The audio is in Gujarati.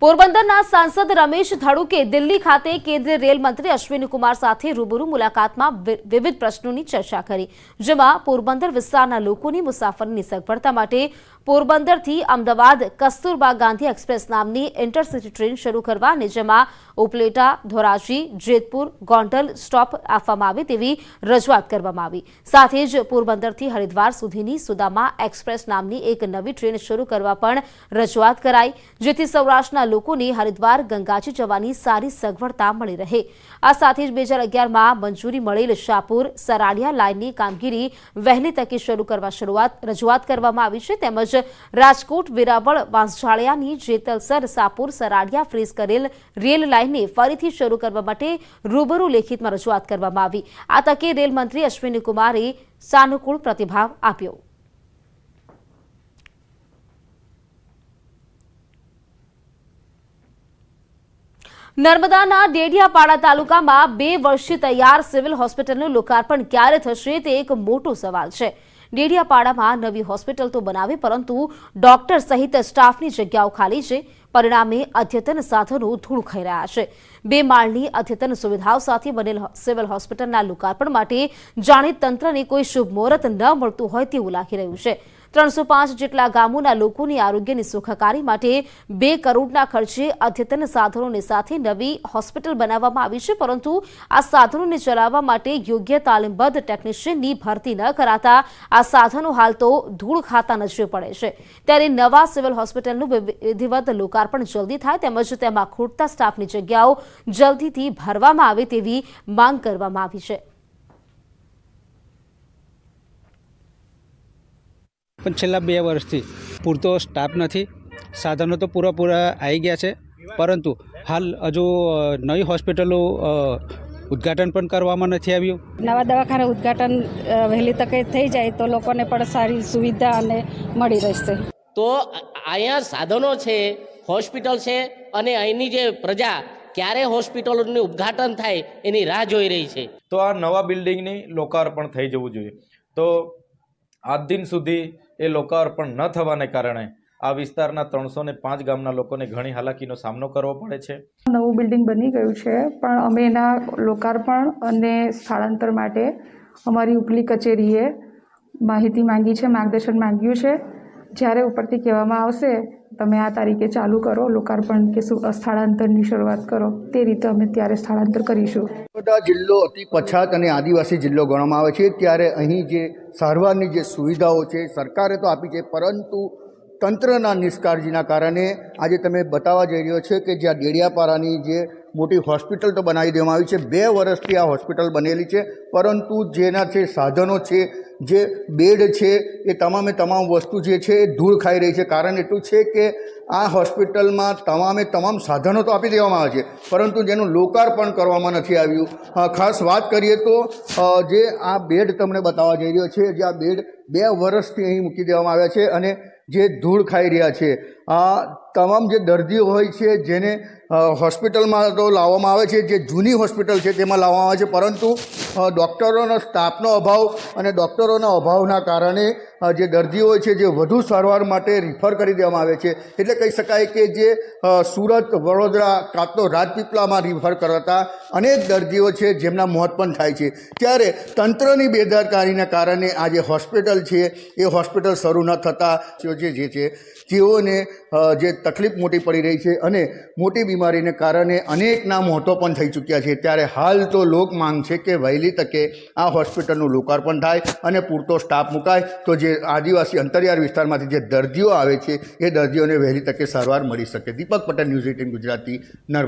પોરબંદરના સાંસદ રમેશ ધડુકે દિલ્હી ખાતે કેન્દ્રીય રેલ મંત્રી અશ્વિની કુમાર સાથે રૂબરૂ મુલાકાતમાં વિવિધ પ્રશ્નોની ચર્ચા કરી, જેમાં પોરબંદર વિસ્તારના લોકોની મુસાફરીની સગવડતા માટે પોરબંદરથી અમદાવાદ કસ્તુરબા ગાંધી એક્સપ્રેસ નામની ઇન્ટરસિટી ટ્રેન શરૂ કરવા અને જેમાં ઉપલેટા, ધોરાજી, જેતપુર, ગોંડલ સ્ટોપ આપવામાં આવે તેવી રજૂઆત કરવામાં આવી। સાથે જ પોરબંદરથી હરિદ્વાર સુધીની સુદામા એક્સપ્રેસ નામની એક નવી ટ્રેન શરૂ કરવા પણ રજૂઆત કરાઈ, જેથી સૌરાષ્ટ્રના લોકોને હરિદ્વાર ગંગાજી જવાની સારી સગવડતા મળી રહે। આ સાથે જ 2011માં મંજૂરી મળેલ શાહપુર સરાડિયા લાઇનની કામગીરી વહેલી તકે શરૂ કરવા રજૂઆત કરવામાં આવી છે। તેમજ રાજકોટ વેરાવળ વાંસજાળિયાની જેતલસર સાપુર સરાડિયા ફ્રીઝ કરેલ રેલ લાઇનને ફરીથી શરૂ કરવા માટે રૂબરૂ લેખિતમાં રજૂઆત કરવામાં આવી। આ તકે રેલ મંત્રી અશ્વિની કુમારે સાનુકૂળ પ્રતિભાવ આપ્યો। નર્મદાના ડેડિયાપાડા તાલુકામાં 2 વર્ષથી તૈયાર સિવિલ હોસ્પિટલનું લોકાર્પણ ક્યારે થશે તે એક મોટો સવાલ છે। ડેડિયાપાડામાં નવી હોસ્પિટલ તો બનાવી, પરંતુ ડોક્ટર સહિત સ્ટાફની જગ્યાઓ ખાલી છે। પરિણામે અદ્યતન સાધનો ધૂળ ખાઈ રહ્યા છે। 2 માળની અદ્યતન સુવિધાઓ સાથે બનેલ સિવિલ હોસ્પિટલના લોકાર્પણ માટે જાણે તંત્રને કોઈ શુભ મુહૂર્ત ન મળતું હોય તેવું લાગી રહ્યું છે। 305 જેટલા ગામોના લોકોની આરોગ્યની સુખાકારી માટે 2 કરોડના ખર્ચે અદ્યતન સાધનોની સાથે નવી હોસ્પિટલ બનાવવામાં આવી છે, પરંતુ આ સાધનોને ચલાવવા માટે યોગ્ય તાલીમબદ્ધ ટેકનિશિયનની ભરતી ન કરાતા આ સાધનો હાલ તો ધૂળ ખાતા નજરે પડે છે। ત્યારે નવા સિવિલ હોસ્પિટલનું વિધિવત લોકાર્પણ જલ્દી થાય તેમજ તેમાં ખૂટતા સ્ટાફની જગ્યાઓ જલ્દીથી ભરવામાં આવે તેવી માંગ કરવામાં આવી છે। પણ છેલ્લા 2 વર્ષથી પૂરતો સ્ટાફ નથી, સાધનો તો પૂરા આવી ગયા છે, પરંતુ હાલ હજુ નવી હોસ્પિટલો ઉદ્ઘાટન પણ કરવામાં નથી આવ્યું। નવા દવાખાના ઉદ્ઘાટન વહેલી તકે થઈ જાય તો લોકોને પણ સારી સુવિધા અને મળી રહેશે। તો અહીંયા સાધનો છે, હોસ્પિટલ છે, અને અહીંની જે પ્રજા ક્યારે હોસ્પિટલોનું ઉદ્ઘાટન થાય એની રાહ જોઈ રહી છે। તો આ નવા બિલ્ડિંગની લોકાર્પણ થઈ જવું જોઈએ। તો આજ દિન સુધી એ લોકાર્પણ ન થવાને કારણે આ વિસ્તારના 305 ગામના લોકોને ઘણી હાલાકીનો સામનો કરવો પડે છે। નવું બિલ્ડિંગ બની ગયું છે, પણ અમે એના લોકાર્પણ અને સ્થળાંતર માટે અમારી ઉપલી કચેરીએ માહિતી માંગી છે, માર્ગદર્શન માંગ્યું છે। જ્યારે ઉપરથી કહેવામાં આવશે તમે આ તારીખે ચાલુ કરો લોકાર્પણ કે સ્થળાંતરની શરૂઆત કરો, તે રીતે અમે ત્યારે સ્થળાંતર કરીશું। નર્મદા જિલ્લો અતિ પછાત અને આદિવાસી જિલ્લો ગણવામાં આવે છે, ત્યારે અહીં જે સારવારની જે સુવિધાઓ છે સરકારે તો આપી છે, પરંતુ તંત્રના નિષ્કાળજીના કારણે આજે તમે બતાવવા જઈ રહ્યો છે કે જ્યાં ડેડિયાપાડાની જે મોટી હોસ્પિટલ તો બનાવી દેવામાં આવી છે, 2 વર્ષથી આ હોસ્પિટલ બનેલી છે, પરંતુ જેના છે સાધનો છે, જે બેડ છે, એ તમામ વસ્તુ જે છે એ ધૂળ ખાઈ રહી છે। કારણ એટલું છે કે આ હોસ્પિટલમાં તમામ સાધનો તો આપી દેવામાં આવે છે, પરંતુ જેનું લોકાર્પણ કરવામાં નથી આવ્યું। ખાસ વાત કરીએ તો જે આ બેડ તમને બતાવવા જઈ રહ્યો છે, જે આ બેડ 2 વર્ષથી અહીં મૂકી દેવામાં આવ્યા છે અને જે ધૂળ ખાઈ રહ્યા છે। આ તમામ જે દર્દીઓ હોય છે જેને હોસ્પિટલમાં તો લાવવામાં આવે છે, જે જૂની હોસ્પિટલ છે તેમાં લાવવામાં આવે છે, પરંતુ ડૉક્ટરોનો સ્ટાફનો અભાવ અને ડૉક્ટરોના અભાવના કારણે જે દર્દીઓ હોય છે જે વધુ સારવાર માટે રિફર કરી દેવામાં આવે છે। એટલે કહી શકાય કે જે સુરત, વડોદરા કાં તો રાજપીપળામાં રિફર કરાતા અનેક દર્દીઓ છે જેમના મોત પણ થાય છે। ત્યારે તંત્રની બેદરકારીના કારણે આ જે હોસ્પિટલ છે એ હોસ્પિટલ શરૂ ન થતાં જે છે તેઓને જે તકલીફ મોટી પડી રહી છે અને મોટી બીમારીને કારણે અનેકના મોતો પણ થઈ ચૂક્યા છે। ત્યારે હાલ તો લોક માંગ છે કે વહેલી તકે આ હોસ્પિટલનું લોકાર્પણ થાય અને પૂરતો સ્ટાફ મુકાય, તો જે આદિવાસી અંતરિયાળ વિસ્તારમાંથી જે દર્દીઓ આવે છે એ દર્દીઓને વહેલી તકે સારવાર મળી શકે। દીપક પટેલ, ન્યૂઝ 18 ગુજરાતી, નર્મદા।